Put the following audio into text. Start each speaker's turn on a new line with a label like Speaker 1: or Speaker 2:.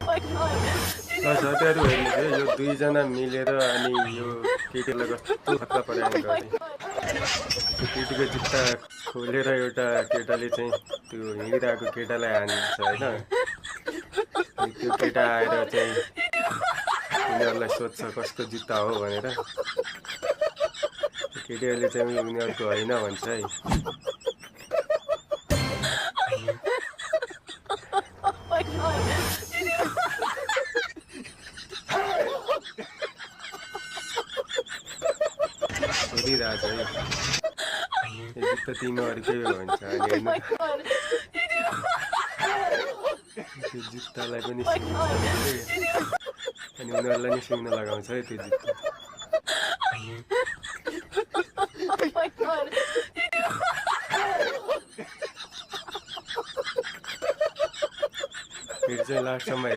Speaker 1: साथीहरू हेर्नुहोस् है यो दुईजना मिलेर अनि यो केटीलाई कस्तो खतरा पराङ गर्ने त्यो केटीको जुत्ता खोलेर एउटा केटाले चाहिँ त्यो हिँडिरहेको केटालाई हान्छ होइन अनि त्यो केटा आएर चाहिँ उनीहरूलाई सोध्छ कस्तो जुत्ता हो भनेर केटीहरूले चाहिँ उनीहरूको होइन भन्छ है सोधिरहेछ है यो जुत्ता तिमीहरूकै हो भन्छ अनि हेर्नु त्यो जुत्तालाई पनि सुन्छ अनि उनीहरूलाई नि सुन्न लगाउँछ है त्यो जुत्ता फेरि चाहिँ लास्टसम्म